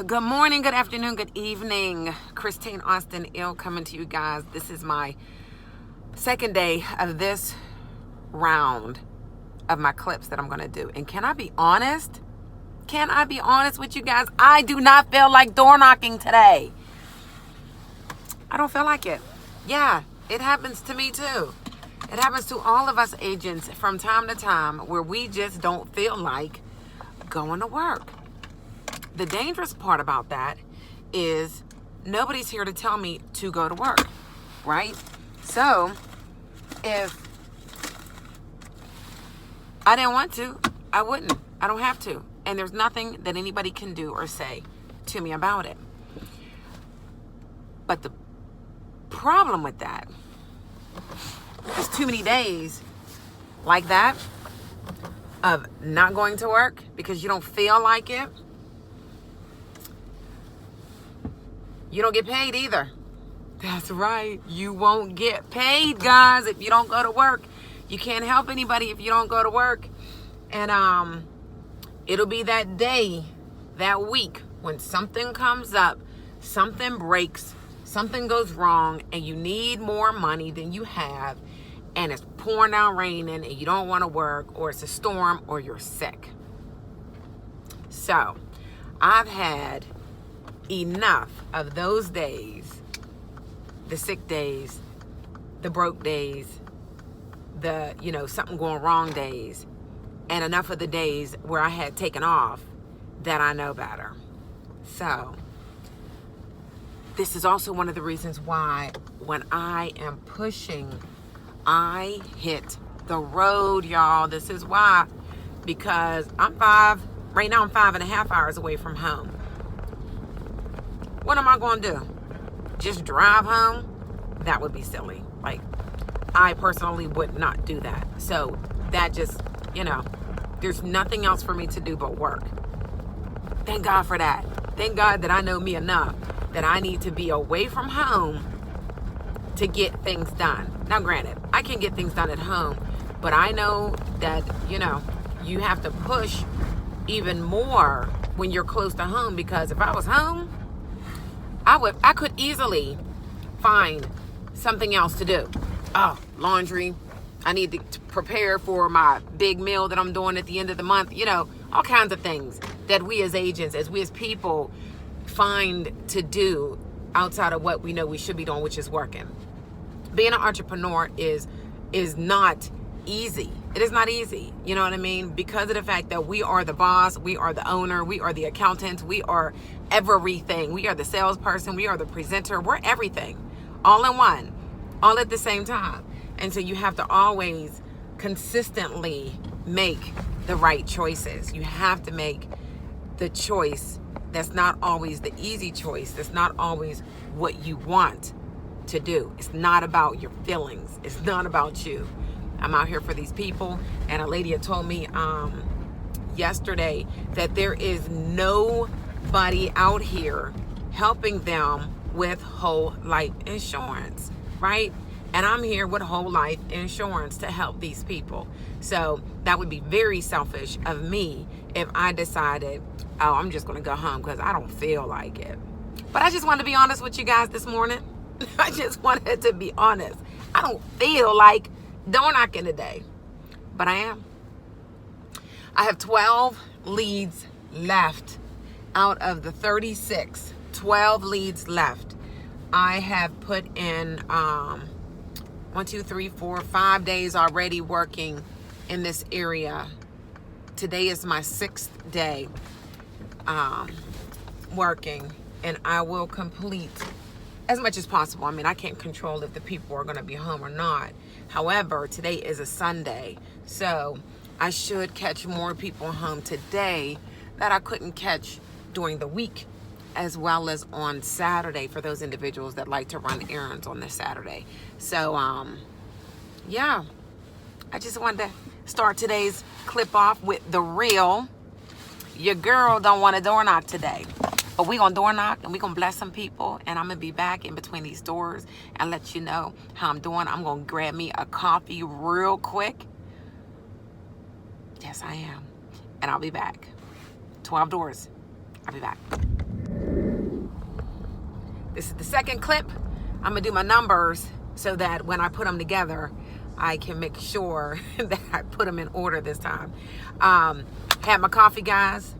Good morning, good afternoon, good evening. Christine Austin Ill coming to you guys. This is my second day of this round of my clips that I'm going to do. And can I be honest? Can I be honest with you guys? I do not feel like door knocking today. I don't feel like it. Yeah, it happens to me too. It happens to all of us agents from time to time where we just don't feel like going to work. The dangerous part about that is nobody's here to tell me to go to work, right? So if I didn't want to, I wouldn't. I don't have to. And there's nothing that anybody can do or say to me about it. But the problem with that is too many days like that of not going to work because you don't feel like it. You don't get paid either. That's right. You won't get paid, guys, if you don't go to work. You can't help anybody if you don't go to work. And it'll be that day, that week, when something comes up, something breaks, something goes wrong, and you need more money than you have, and it's pouring down raining, and you don't want to work, or it's a storm, or you're sick. So, I've had enough of those days, the sick days, the broke days, the, something going wrong days, and enough of the days where I had taken off that I know better. So, this is also one of the reasons why when I am pushing, I hit the road, y'all. This is why, because right now I'm 5.5 hours away from home. What am I going to do? Just drive home? That would be silly. Like, I personally would not do that. So that just, there's nothing else for me to do but work. Thank God for that. Thank God that I know me enough that I need to be away from home to get things done. Now, granted, I can get things done at home, but I know that, you have to push even more when you're close to home, because if I was home, I could easily find something else to do. Oh, laundry. I need to prepare for my big meal that I'm doing at the end of the month. All kinds of things that we as agents, as we as people find to do outside of what we know we should be doing, which is working. Being an entrepreneur is not easy. It is not easy. You know what I mean? Because of the fact that we are the boss, we are the owner, we are the accountant, we are everything. We are the salesperson, we are the presenter, we're everything. All in one, all at the same time. And so you have to always consistently make the right choices. You have to make the choice that's not always the easy choice. That's not always what you want to do. It's not about your feelings. It's not about you. I'm out here for these people, and a lady had told me yesterday that there is nobody out here helping them with whole life insurance, right? And I'm here with whole life insurance to help these people. So that would be very selfish of me if I decided, oh, I'm just going to go home because I don't feel like it. But I just wanted to be honest with you guys this morning. I just wanted to be honest. I don't feel like door knocking today, but I am. I have 12 leads left out of the 36. 12 leads left. I have put in 5 days already working in this area. Today is my 6th day working, and I will complete as much as possible. I mean, I can't control if the people are going to be home or not. However, today is a Sunday, so I should catch more people home today that I couldn't catch during the week, as well as on Saturday for those individuals that like to run errands on this Saturday. So, yeah, I just wanted to start today's clip off with the real. Your girl don't want to door knock today. But we're going to door knock, and we're going to bless some people. And I'm going to be back in between these doors and let you know how I'm doing. I'm going to grab me a coffee real quick. Yes, I am. And I'll be back. 12 doors. I'll be back. This is the second clip. I'm gonna do my numbers so that when I put them together, I can make sure that I put them in order this time. Had my coffee, guys.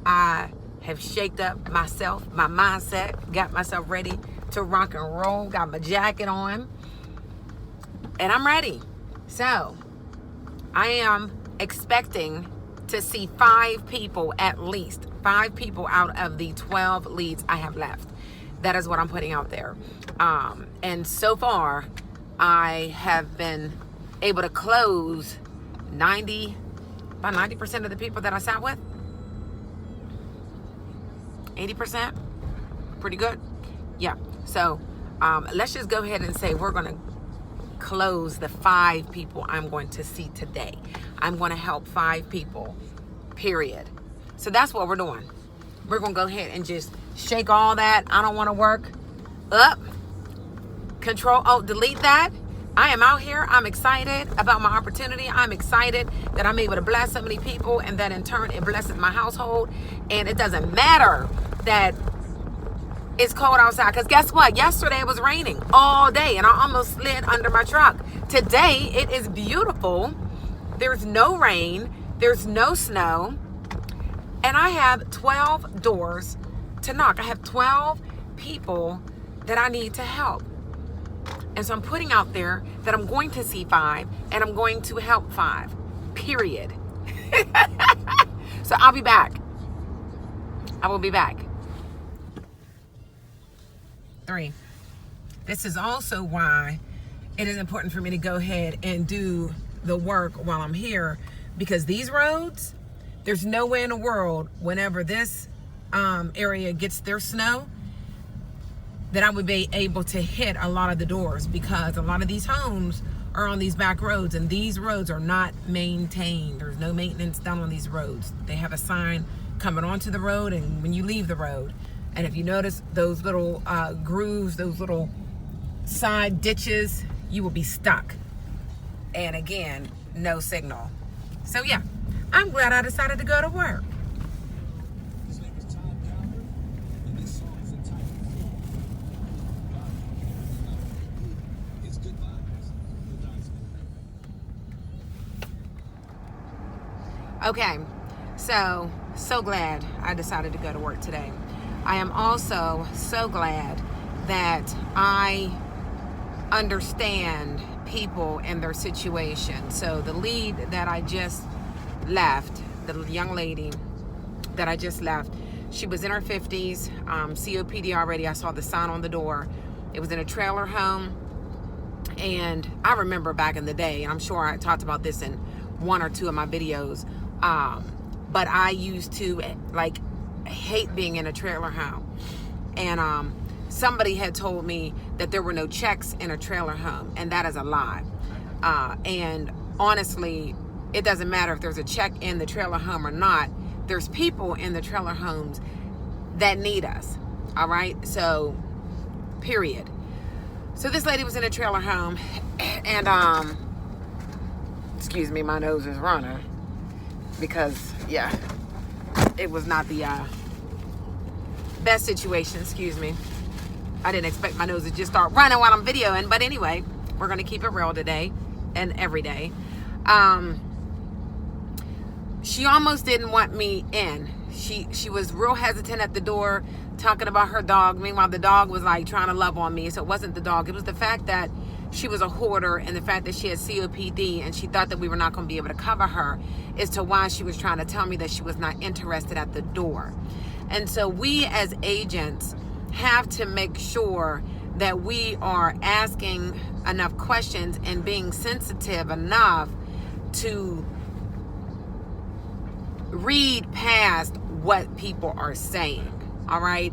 I have shaked up myself, my mindset, got myself ready to rock and roll, got my jacket on, and I'm ready. So I am expecting to see 5 people, at least 5 people out of the 12 leads I have left. That is what I'm putting out there. And so far, I have been able to close about 90% of the people that I sat with. 80%, pretty good. Yeah, so let's just go ahead and say we're gonna close the 5 people I'm going to see today. I'm gonna help 5 people, period. So that's what we're doing. We're gonna go ahead and just shake all that I don't wanna work up, Control, delete that. I am out here. I'm excited about my opportunity. I'm excited that I'm able to bless so many people, and that in turn it blesses my household. And it doesn't matter that it's cold outside, because guess what? Yesterday it was raining all day and I almost slid under my truck. Today it is beautiful. There's no rain. There's no snow. And I have 12 doors to knock. I have 12 people that I need to help. And so I'm putting out there that I'm going to see 5 and I'm going to help 5, period. So I'll be back. I will be back. 3. This is also why it is important for me to go ahead and do the work while I'm here, because these roads, there's no way in the world whenever this area gets their snow that I would be able to hit a lot of the doors, because a lot of these homes are on these back roads and these roads are not maintained. There's no maintenance done on these roads. They have a sign coming onto the road and when you leave the road. And if you notice those little grooves, those little side ditches, you will be stuck. And again, no signal. So yeah, I'm glad I decided to go to work. Okay, so glad I decided to go to work today. I am also so glad that I understand people and their situation. So the lead that I just left, the young lady that I just left, she was in her 50s, COPD already. I saw the sign on the door. It was in a trailer home. And I remember back in the day, and I'm sure I talked about this in 1 or 2 of my videos, but I used to like hate being in a trailer home. And somebody had told me that there were no checks in a trailer home, and that is a lie. And honestly, it doesn't matter if there's a check in the trailer home or not. There's people in the trailer homes that need us. All right, so period. So this lady was in a trailer home, and excuse me, my nose is running because yeah, it was not the best situation. Excuse me. I didn't expect my nose to just start running while I'm videoing, but anyway, we're gonna keep it real today and every day. She almost didn't want me in. She was real hesitant at the door, talking about her dog. Meanwhile, the dog was like trying to love on me. So it wasn't the dog. It was the fact that she was a hoarder, and the fact that she had COPD and she thought that we were not going to be able to cover her as to why she was trying to tell me that she was not interested at the door. And so we as agents have to make sure that we are asking enough questions and being sensitive enough to read past what people are saying. All right.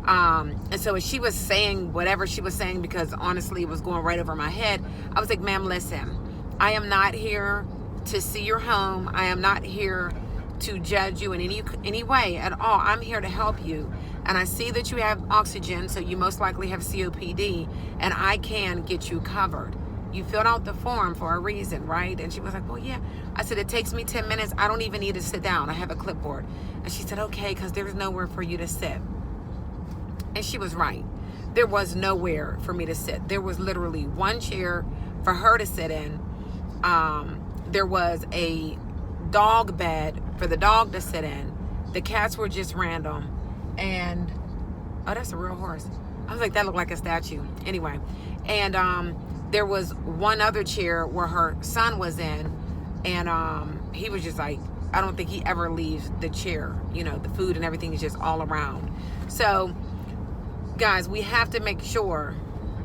And so as she was saying whatever she was saying, because honestly it was going right over my head, I was like, ma'am, listen, I am not here to see your home. I am not here to judge you in any way at all. I'm here to help you. And I see that you have oxygen, so you most likely have COPD, and I can get you covered. You filled out the form for a reason, right? And she was like, well, yeah. I said, it takes me 10 minutes. I don't even need to sit down. I have a clipboard. And she said, okay, because there's nowhere for you to sit. And she was right. there was nowhere for me to sit. There was literally one chair for her to sit in. There was a dog bed for the dog to sit in. The cats were just random. And, oh, that's a real horse. I was like, that looked like a statue. Anyway, and there was one other chair where her son was in. And he was just like, I don't think he ever leaves the chair. You know, the food and everything is just all around. So, guys, we have to make sure,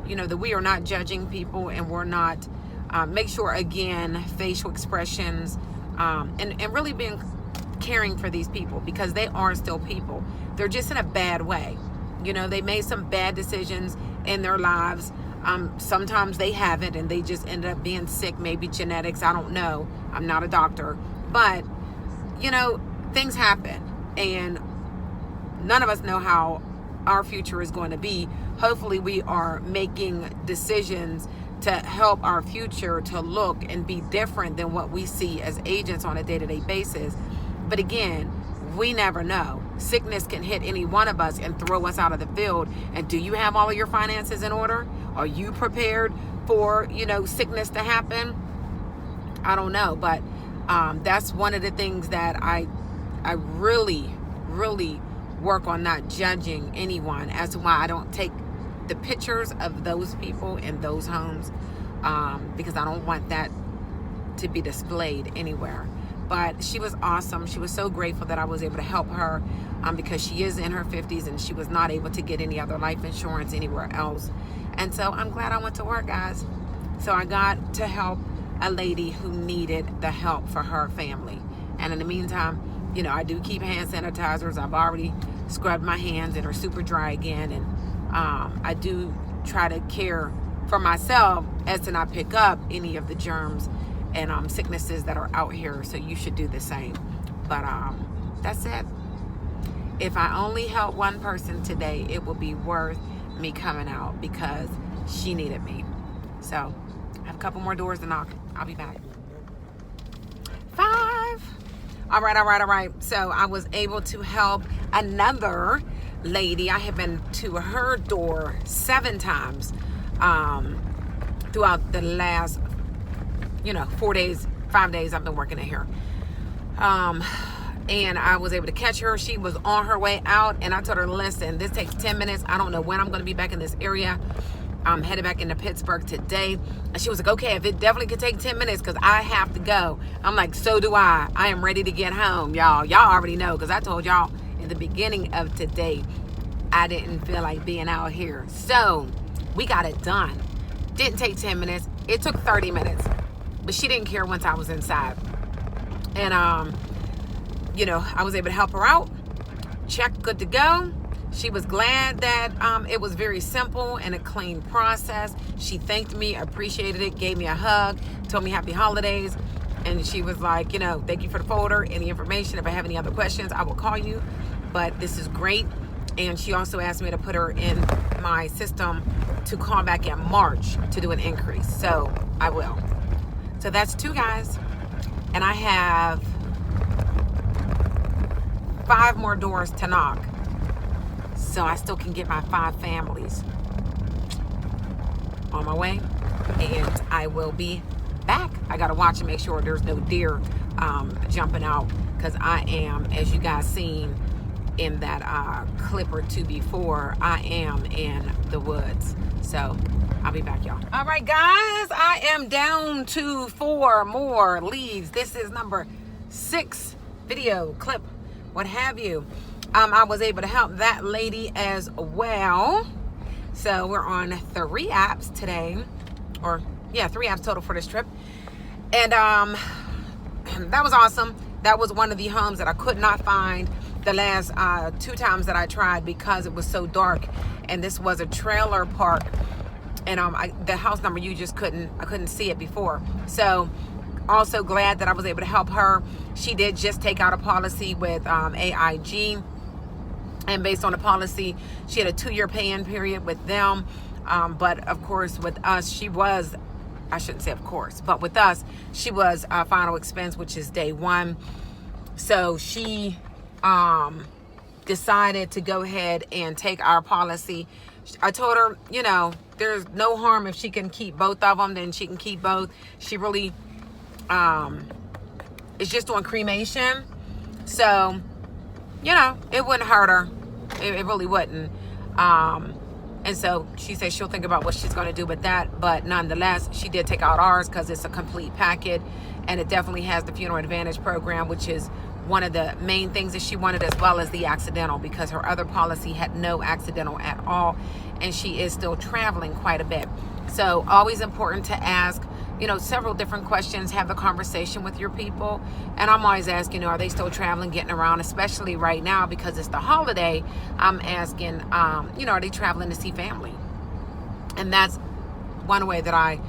you know, that we are not judging people, and we're not, make sure, again, facial expressions, and really being caring for these people, because they are still people. They're just in a bad way. You know, they made some bad decisions in their lives. Sometimes they haven't, and they just ended up being sick, maybe genetics, I don't know. I'm not a doctor. But, you know, things happen, and none of us know how our future is going to be. Hopefully we are making decisions to help our future to look and be different than what we see as agents on a day-to-day basis. But again, we never know. Sickness can hit any one of us and throw us out of the field. And do you have all of your finances in order? Are you prepared for, you know, sickness to happen? I don't know, but that's one of the things that I really work on, not judging anyone, as to why I don't take the pictures of those people in those homes, because I don't want that to be displayed anywhere. But she was awesome. She was so grateful that I was able to help her, because she is in her 50s and she was not able to get any other life insurance anywhere else. And so I'm glad I went to work, guys. So I got to help a lady who needed the help for her family. And in the meantime, you know, I do keep hand sanitizers. I've already scrubbed my hands and are super dry again. And I do try to care for myself as to not pick up any of the germs and sicknesses that are out here. So you should do the same. But that's it. If I only help one person today, it will be worth me coming out, because she needed me. So I have a couple more doors to knock. I'll be back. 5. All right. So I was able to help another lady. I have been to her door 7 times throughout the last, 4 days, 5 days I've been working in here. And I was able to catch her. She was on her way out, and I told her, listen, this takes 10 minutes. I don't know when I'm going to be back in this area. I'm headed back into Pittsburgh today. And she was like, okay, if it definitely could take 10 minutes, because I have to go. I'm like, so do I. I am ready to get home, y'all. Y'all already know, because I told y'all in the beginning of today, I didn't feel like being out here. So we got it done. Didn't take 10 minutes. It took 30 minutes. But she didn't care once I was inside. And, I was able to help her out. Check, good to go. She was glad that it was very simple and a clean process. She thanked me, appreciated it, gave me a hug, told me happy holidays. And she was like, thank you for the folder, any information. If I have any other questions, I will call you. But this is great. And she also asked me to put her in my system to call back in March to do an increase. So I will. So that's 2 guys. And I have 5 more doors to knock. So I still can get my 5 families on my way. And I will be back. I got to watch and make sure there's no deer jumping out, because I am, as you guys seen in that clip or 2 before, I am in the woods. So I'll be back, y'all. All right, guys, I am down to 4 more leads. This is number 6 video, clip, what have you. I was able to help that lady as well. So we're on 3 apps today, 3 apps total for this trip. And that was awesome. That was one of the homes that I could not find the last 2 times that I tried, because it was so dark. And this was a trailer park. And the house number, I couldn't see it before. So also glad that I was able to help her. She did just take out a policy with AIG. And based on the policy, she had a 2-year pay-in period with them. But of course, with us, I shouldn't say of course, but with us, she was final expense, which is day 1. So she decided to go ahead and take our policy I told her, you know, there's no harm if she can keep both of them, then she can keep both. She really is just doing cremation. So, you know, it wouldn't hurt her. It really wouldn't. And so she said she'll think about what she's going to do with that. But nonetheless, she did take out ours because it's a complete packet. And it definitely has the Funeral Advantage program, which is one of the main things that she wanted, as well as the accidental, because her other policy had no accidental at all. And she is still traveling quite a bit. So always important to ask, you know, several different questions, have a conversation with your people. And I'm always asking, you know, are they still traveling, getting around, especially right now because it's the holiday. I'm asking, you know, are they traveling to see family? And that's one way that I,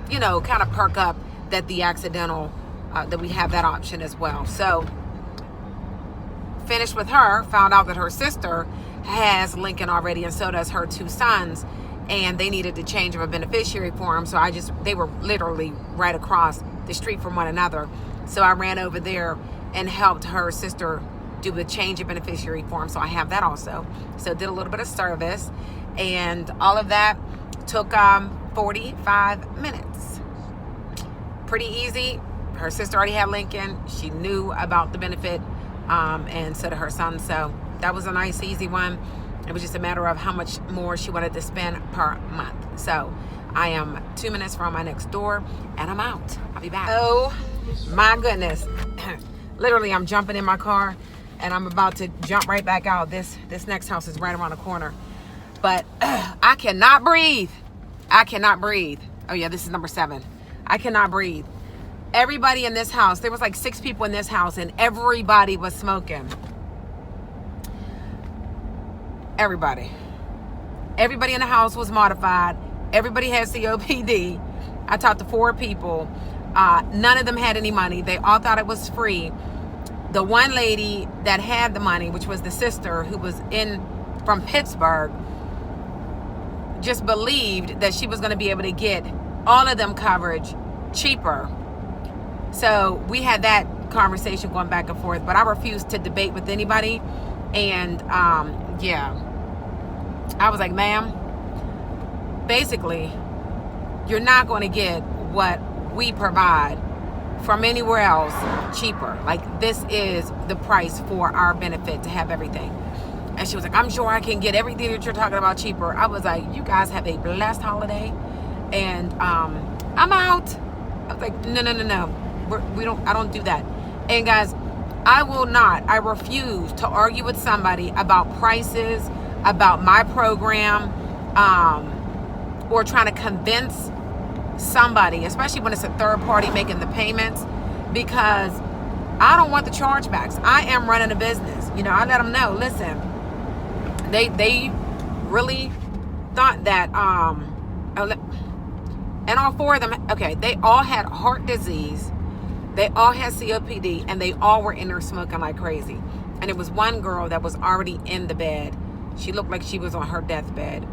you know, kind of perk up that the accidental, that we have that option as well. So finished with her, found out that her sister has Lincoln already, and so does her 2 sons. And they needed the change of a beneficiary form. So they were literally right across the street from one another. So I ran over there and helped her sister do the change of beneficiary form. So I have that also. So did a little bit of service, and all of that took 45 minutes. Pretty easy. Her sister already had Lincoln. She knew about the benefit, and so did her son. So that was a nice, easy one. It was just a matter of how much more she wanted to spend per month. So I am 2 minutes from my next door, and I'm out. I'll be back. Oh my goodness. Literally, I'm jumping in my car, and I'm about to jump right back out. This next house is right around the corner. But I cannot breathe. I cannot breathe. Oh yeah, this is number 7. I cannot breathe. Everybody in this house, there was like 6 people in this house, and everybody was smoking. Everybody in the house was modified. Everybody had COPD. I talked to 4 people. None of them had any money. They all thought it was free. The one lady that had the money, which was the sister who was from Pittsburgh, just believed that she was going to be able to get all of them coverage cheaper. So we had that conversation going back and forth, but I refused to debate with anybody. And yeah, I was like, ma'am, basically, you're not going to get what we provide from anywhere else cheaper. Like, this is the price for our benefit to have everything. And she was like, I'm sure I can get everything that you're talking about cheaper. I was like, you guys have a blessed holiday, and I'm out. I was like, no. I don't do that. And guys, I refuse to argue with somebody about prices, about my program, or trying to convince somebody, especially when it's a third party making the payments, because I don't want the chargebacks. I am running a business. You know, I let them know, listen, they really thought that, and all 4 of them, okay, they all had heart disease, they all had COPD, and they all were in there smoking like crazy. And it was one girl that was already in the bed. She looked like she was on her deathbed.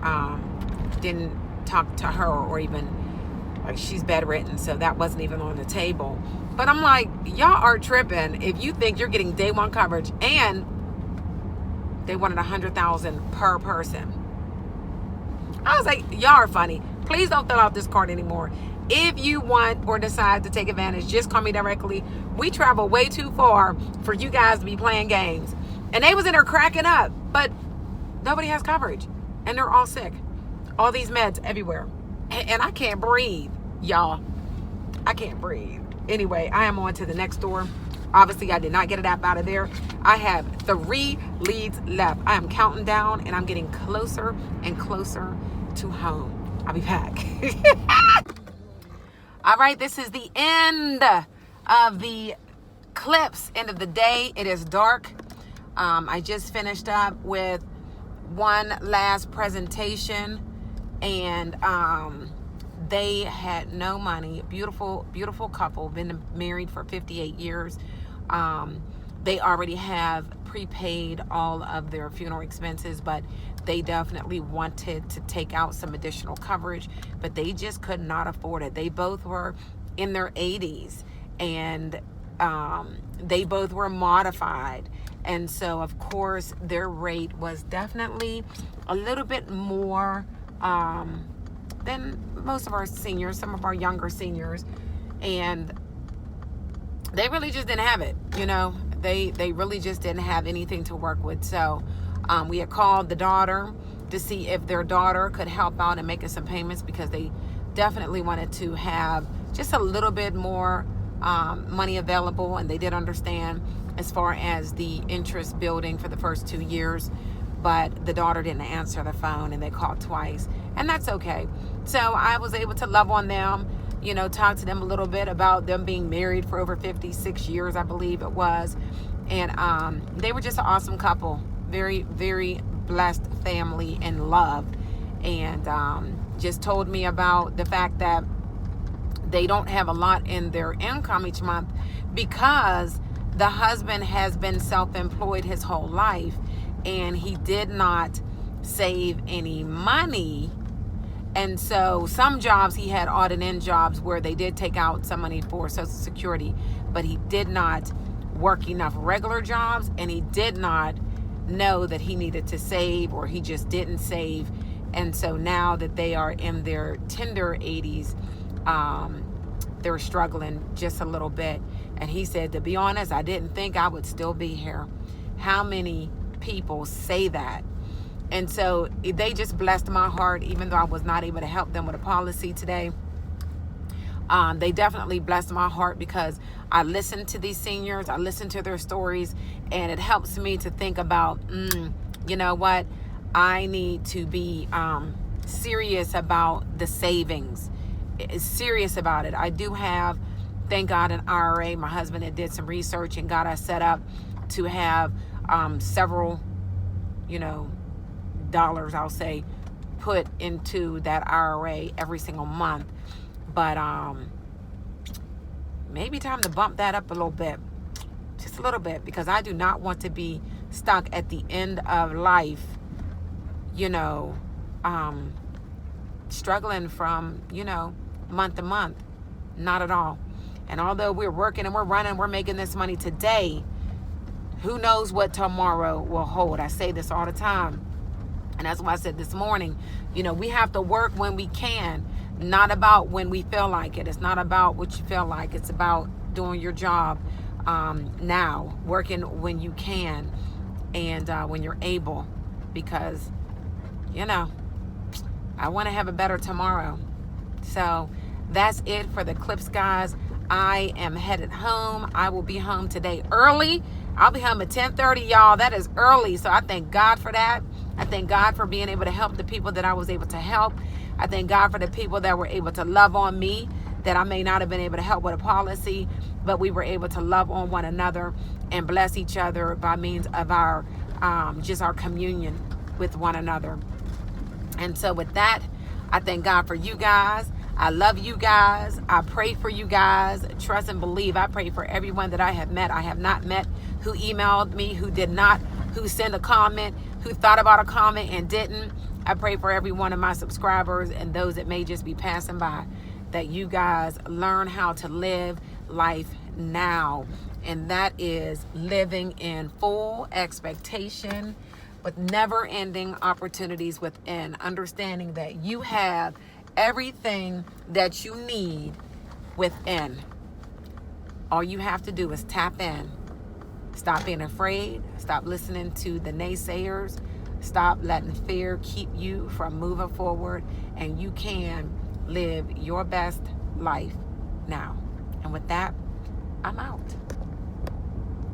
Didn't talk to her, or even, like, she's bedridden, so that wasn't even on the table. But I'm like, y'all are tripping if you think you're getting day 1 coverage, and they wanted $100,000 per person. I was like, y'all are funny. Please don't fill out this card anymore. If you want or decide to take advantage, just call me directly. We travel way too far for you guys to be playing games. And they was in there cracking up, but nobody has coverage, and they're all sick. All these meds everywhere, and I can't breathe, y'all. I can't breathe. Anyway, I am on to the next door. Obviously, I did not get it up out of there. I have 3 leads left. I am counting down, and I'm getting closer and closer to home. I'll be back. All right, this is the end of the clips, end of the day. It is dark. I just finished up with one last presentation, and they had no money. Beautiful couple, been married for 58 years. They already have prepaid all of their funeral expenses, but they definitely wanted to take out some additional coverage, but they just could not afford it. They both were in their 80s, and they both were modified, And so, of course, their rate was definitely a little bit more than most of our seniors, some of our younger seniors. And they really just didn't have it, you know. They really just didn't have anything to work with. So we had called the daughter to see if their daughter could help out in making some payments, because they definitely wanted to have just a little bit more money available. And they did understand as far as the interest building for the first 2 years. But the daughter didn't answer the phone, and they called twice. And that's okay. So I was able to love on them, you know, talk to them a little bit about them being married for over 56 years, I believe it was. And they were just an awesome couple. Very, very blessed family and loved. And just told me about the fact that they don't have a lot in their income each month, because the husband has been self-employed his whole life, and he did not save any money. And so some jobs, he had odd and end jobs where they did take out some money for Social Security, but he did not work enough regular jobs, and he did not know that he needed to save, or he just didn't save. And so now that they are in their tender 80s, they're struggling just a little bit. And he said, to be honest, I didn't think I would still be here. How many people say that? And so they just blessed my heart, even though I was not able to help them with a policy today. They definitely blessed my heart, because I listened to these seniors, I listened to their stories, and it helps me to think about, you know what, I need to be serious about the savings, serious about it. I do have, thank God, an IRA. My husband had did some research and got us set up to have several, you know, dollars, I'll say, put into that IRA every single month. But maybe time to bump that up a little bit, just a little bit, because I do not want to be stuck at the end of life, you know, struggling from, you know, month to month. Not at all. And although we're working and we're running, we're making this money today, who knows what tomorrow will hold. I say this all the time. And that's why I said this morning, you know, we have to work when we can, not about when we feel like it. It's not about what you feel like. It's about doing your job now, working when you can, and when you're able, because, you know, I want to have a better tomorrow. So that's it for the clips, guys. I am headed home. I will be home today early. I'll be home at 10:30, y'all. That is early. So I thank God for that. I thank God for being able to help the people that I was able to help. I thank God for the people that were able to love on me, that I may not have been able to help with a policy, but we were able to love on one another and bless each other by means of our just our communion with one another. And so with that, I thank God for you guys. I love you guys. I pray for you guys. Trust and believe. I pray for everyone that I have met, I have not met, who emailed me, who did not, who sent a comment, who thought about a comment and didn't. I pray for every one of my subscribers and those that may just be passing by, that you guys learn how to live life now. And that is living in full expectation with never-ending opportunities within, understanding that you have everything that you need within. All you have to do is tap in. Stop being afraid. Stop listening to the naysayers. Stop letting fear keep you from moving forward, and you can live your best life now. And with that,